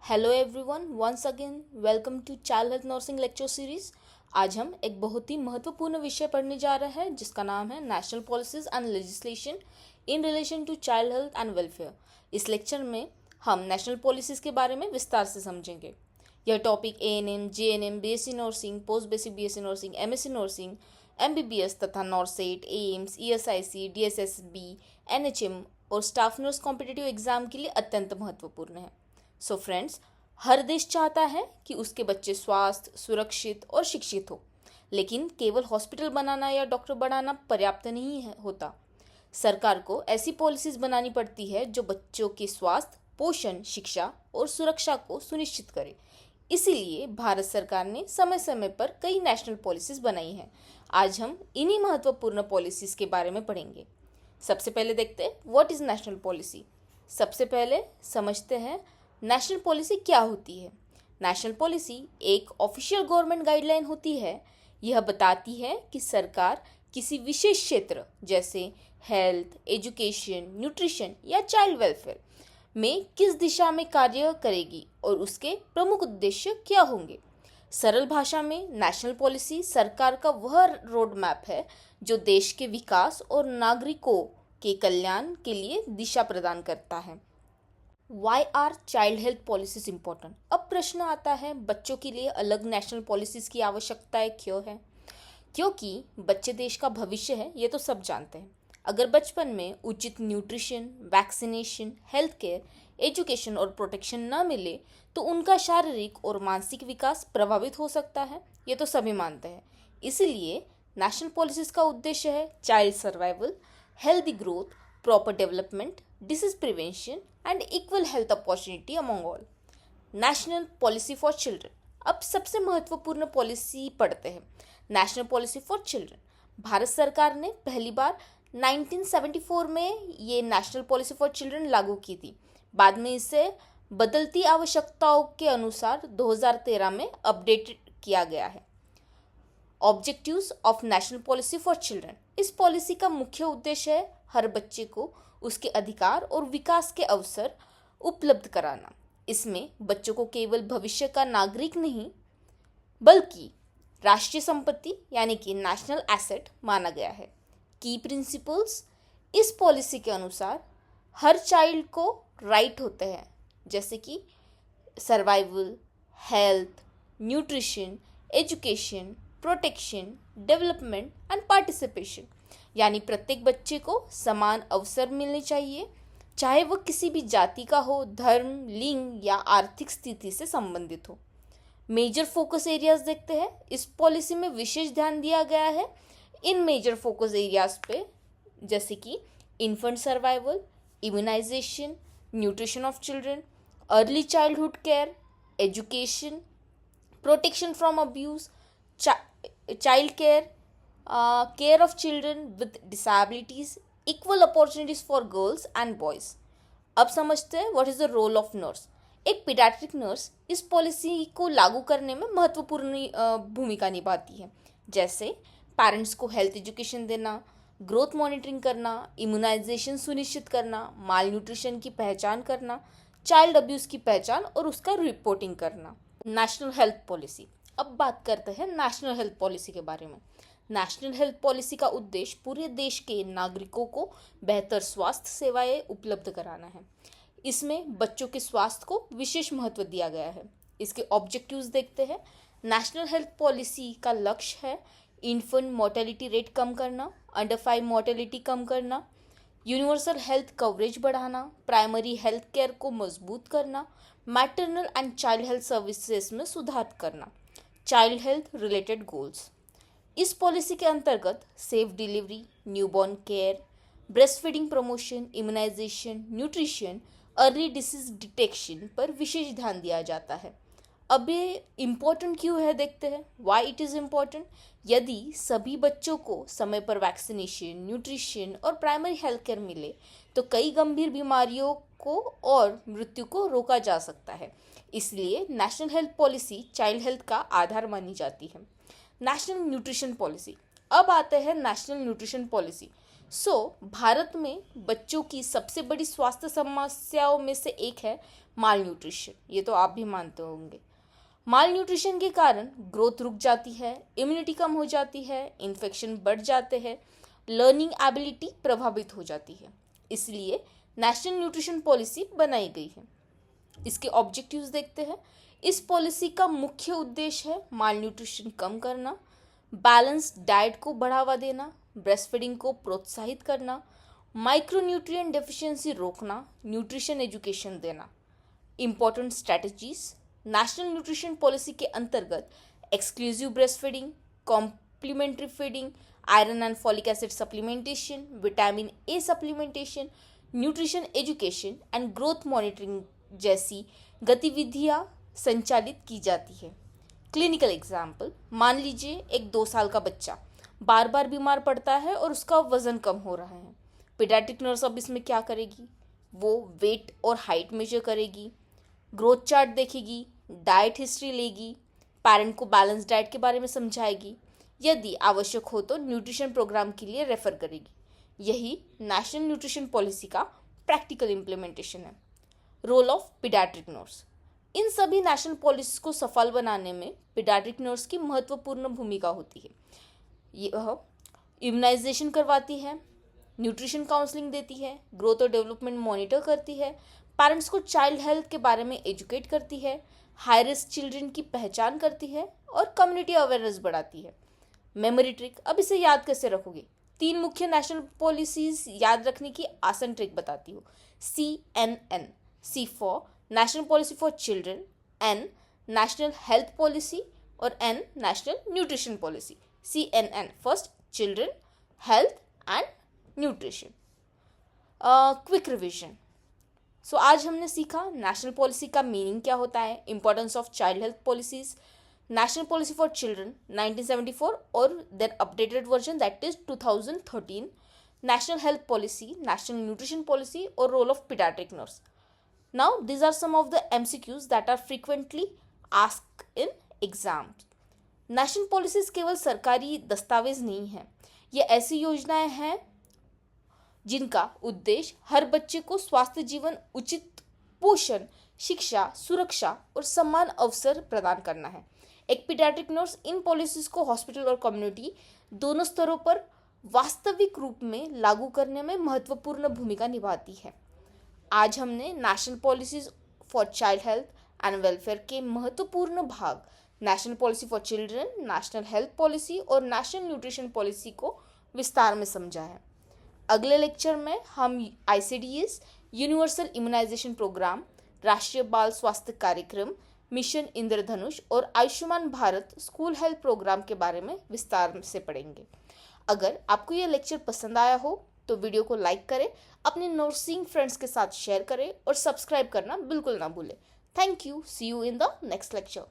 Hello everyone, once again welcome to child health nursing lecture series. आज हम एक बहुत ही महत्वपूर्ण विषय पढ़ने जा रहे हैं जिसका नाम है national policies and legislation in relation to child health and welfare. इस लेक्चर में हम नेशनल पॉलिसीज के बारे में विस्तार से समझेंगे। यह topic ANM, JNM, BSc nursing, post basic BSc nursing, MSc nursing, MBBS तथा नॉर्सेट, एम्स, ESIC, DSSB, NHM और स्टाफ नर्स कॉम्पिटिटिव एग्जाम के लिए अत्यंत महत्वपूर्ण है। सो फ्रेंड्स, हर देश चाहता है कि उसके बच्चे स्वस्थ, सुरक्षित और शिक्षित हो, लेकिन केवल हॉस्पिटल बनाना या डॉक्टर बनाना पर्याप्त नहीं होता। सरकार को ऐसी पॉलिसीज बनानी पड़ती है जो बच्चों के स्वास्थ्य, पोषण, शिक्षा और सुरक्षा को सुनिश्चित करे। इसीलिए भारत सरकार ने समय समय पर कई नेशनल पॉलिसीज बनाई हैं। आज हम इन्हीं महत्वपूर्ण पॉलिसीज के बारे में पढ़ेंगे। सबसे पहले देखते हैं व्हाट इज नेशनल पॉलिसी। सबसे पहले समझते हैं नेशनल पॉलिसी क्या होती है। नेशनल पॉलिसी एक ऑफिशियल गवर्नमेंट गाइडलाइन होती है। यह बताती है कि सरकार किसी विशेष क्षेत्र जैसे हेल्थ, एजुकेशन, न्यूट्रिशन या चाइल्ड वेलफेयर में किस दिशा में कार्य करेगी और उसके प्रमुख उद्देश्य क्या होंगे। सरल भाषा में नेशनल पॉलिसी सरकार का वह रोड मैप है जो देश के विकास और नागरिकों के कल्याण के लिए दिशा प्रदान करता है। Why are child health policies important. अब प्रश्न आता है, बच्चों के लिए अलग नेशनल पॉलिसीज की आवश्यकता क्यों है? क्योंकि बच्चे देश का भविष्य है, ये तो सब जानते हैं। अगर बचपन में उचित nutrition, vaccination, health care, education और प्रोटेक्शन न मिले तो उनका शारीरिक और मानसिक विकास प्रभावित हो सकता है, ये तो सभी मानते हैं। इसीलिए नेशनल पॉलिसीज का उद्देश्य है child survival, healthy growth, proper development, disease prevention and equal health opportunity among all. National policy for children. अब सबसे महत्वपूर्ण पॉलिसी पढ़ते हैं, national policy for children. Bharat सरकार ने पहली बार 1974 में ये नेशनल पॉलिसी फॉर चिल्ड्रन लागू की थी। बाद में इसे बदलती आवश्यकताओं के अनुसार 2013 में अपडेट किया गया है। Objectives of national policy for children. इस पॉलिसी का मुख्य उद्देश्य है हर बच्चे को उसके अधिकार और विकास के अवसर उपलब्ध कराना। इसमें बच्चों को केवल भविष्य का नागरिक नहीं बल्कि राष्ट्रीय संपत्ति यानी कि नेशनल एसेट माना गया है। की प्रिंसिपल्स। इस पॉलिसी के अनुसार हर चाइल्ड को राइट होते हैं जैसे कि survival, health, nutrition, education, protection, development and participation. यानी प्रत्येक बच्चे को समान अवसर मिलने चाहिए, चाहे वह किसी भी जाति का हो, धर्म, लिंग या आर्थिक स्थिति से संबंधित हो। मेजर फोकस एरियाज देखते हैं। इस पॉलिसी में विशेष ध्यान दिया गया है इन मेजर फोकस एरियाज पे, जैसे कि infant survival, immunisation, nutrition of children, early childhood care, education, protection from abuse, child care, care of children with disabilities, equal opportunities for girls and boys. अब समझते हैं what is the role of nurse. एक paediatric nurse इस policy को लागू करने में महत्वपूर्ण भूमिका निभाती है, जैसे पेरेंट्स को हेल्थ एजुकेशन देना, ग्रोथ मॉनिटरिंग करना, इम्यूनाइजेशन सुनिश्चित करना, माल न्यूट्रिशन की पहचान करना, चाइल्ड अब्यूज की पहचान और उसका रिपोर्टिंग करना। National health policy. अब बात करते हैं नेशनल हेल्थ पॉलिसी के बारे में। नेशनल हेल्थ पॉलिसी का उद्देश्य पूरे देश के नागरिकों को बेहतर स्वास्थ्य सेवाएं उपलब्ध कराना है। इसमें बच्चों के स्वास्थ्य को विशेष महत्व दिया गया है। इसके ऑब्जेक्टिव्स देखते हैं। नेशनल हेल्थ पॉलिसी का लक्ष्य है इन्फेंट मोर्टेलिटी रेट कम करना, अंडर 5 मोर्टेलिटी कम करना, यूनिवर्सल हेल्थ कवरेज बढ़ाना, प्राइमरी हेल्थ केयर को मजबूत करना, maternal and child health services में सुधार करना। Child health related goals. इस पॉलिसी के अंतर्गत safe delivery, newborn care, breast feeding promotion, immunisation, nutrition, early disease detection पर विशेष ध्यान दिया जाता है। अब ये इम्पोर्टेंट क्यों है देखते हैं, वाई इट इज़ इम्पोर्टेंट। यदि सभी बच्चों को समय पर वैक्सीनेशन, न्यूट्रिशन और प्राइमरी हेल्थ केयर मिले तो कई गंभीर बीमारियों को और मृत्यु को रोका जा सकता है। इसलिए national health policy child health का आधार मानी जाती है। National nutrition policy. अब आते हैं नेशनल न्यूट्रिशन पॉलिसी। भारत में बच्चों की सबसे बड़ी स्वास्थ्य समस्याओं में से एक है माल न्यूट्रिशन, ये तो आप भी मानते होंगे। माल न्यूट्रिशन के कारण ग्रोथ रुक जाती है, इम्यूनिटी कम हो जाती है, इन्फेक्शन बढ़ जाते हैं, लर्निंग एबिलिटी प्रभावित हो जाती है। इसलिए नेशनल न्यूट्रिशन पॉलिसी बनाई गई है। इसके ऑब्जेक्टिव्स देखते हैं। इस पॉलिसी का मुख्य उद्देश्य है माल न्यूट्रिशन कम करना, बैलेंस्ड डाइट को बढ़ावा देना, ब्रेस्ट फीडिंग को प्रोत्साहित करना, माइक्रोन्यूट्रिएंट डेफिशिएंसी रोकना, न्यूट्रिशन एजुकेशन देना। Important strategies national nutrition policy के अंतर्गत exclusive breast feeding, complementary feeding, iron and folic acid supplementation, vitamin A supplementation, nutrition education and growth monitoring जैसी गतिविधियां संचालित की जाती है। क्लिनिकल एग्जाम्पल, मान लीजिए एक 2 साल का बच्चा बार बार बीमार पड़ता है और उसका वजन कम हो रहा है। पीडियाट्रिक नर्स अब इसमें क्या करेगी? वो वेट और हाइट मेजर करेगी, ग्रोथ चार्ट देखेगी, डाइट हिस्ट्री लेगी, पेरेंट को बैलेंस डाइट के बारे में समझाएगी, यदि आवश्यक हो तो न्यूट्रिशन प्रोग्राम के लिए रेफर करेगी। यही नेशनल न्यूट्रिशन पॉलिसी का प्रैक्टिकल इम्प्लीमेंटेशन है। रोल ऑफ पीडियाट्रिक नर्स, इन सभी नेशनल पॉलिसीज को सफल बनाने में पीडियाट्रिक नर्स की महत्वपूर्ण भूमिका होती है। यह इम्यूनाइजेशन करवाती है, न्यूट्रिशन काउंसलिंग देती है, ग्रोथ और डेवलपमेंट मॉनिटर करती है, पेरेंट्स को चाइल्ड हेल्थ के बारे में एजुकेट करती है, हाई रिस्क चिल्ड्रन की पहचान करती है और कम्युनिटी अवेयरनेस बढ़ाती है। मेमोरी ट्रिक, अब इसे याद कैसे रखोगे? 3 मुख्य नेशनल पॉलिसीज याद रखने की आसान ट्रिक बताती हूँ। CNN, C for national policy for children, N national health policy और N national nutrition policy. CNN first, children, health and nutrition. Quick revision. So आज हमने सीखा नेशनल पॉलिसी का मीनिंग क्या होता है, importance of child health policies, national policy for children 1974 और then updated version that is 2013, national health policy, national nutrition policy और role of paediatric nurse. Now these are some of the MCQs that are frequently asked in exams. National policies केवल सरकारी दस्तावेज नहीं है, ये ऐसी योजनाएं हैं जिनका उद्देश्य हर बच्चे को स्वास्थ्य जीवन, उचित पोषण, शिक्षा, सुरक्षा और समान अवसर प्रदान करना है। एक पीडियाट्रिक नर्स इन पॉलिसीज को हॉस्पिटल और कम्युनिटी दोनों स्तरों पर वास्तविक रूप में लागू करने में महत्वपूर्ण भूमिका निभाती है। आज हमने national policies for child health and welfare के महत्वपूर्ण भाग national policy for children, national health policy और नेशनल न्यूट्रिशन पॉलिसी को विस्तार में समझा है। अगले लेक्चर में हम ICDS, यूनिवर्सल इम्यूनाइजेशन प्रोग्राम, राष्ट्रीय बाल स्वास्थ्य कार्यक्रम, मिशन इंद्रधनुष और Ayushman Bharat school health programme के बारे में विस्तार से पढ़ेंगे। अगर आपको यह लेक्चर पसंद आया हो तो वीडियो को लाइक करें, अपने नर्सिंग फ्रेंड्स के साथ शेयर करें और सब्सक्राइब करना बिल्कुल ना भूलें। Thank you, see you in the next lecture.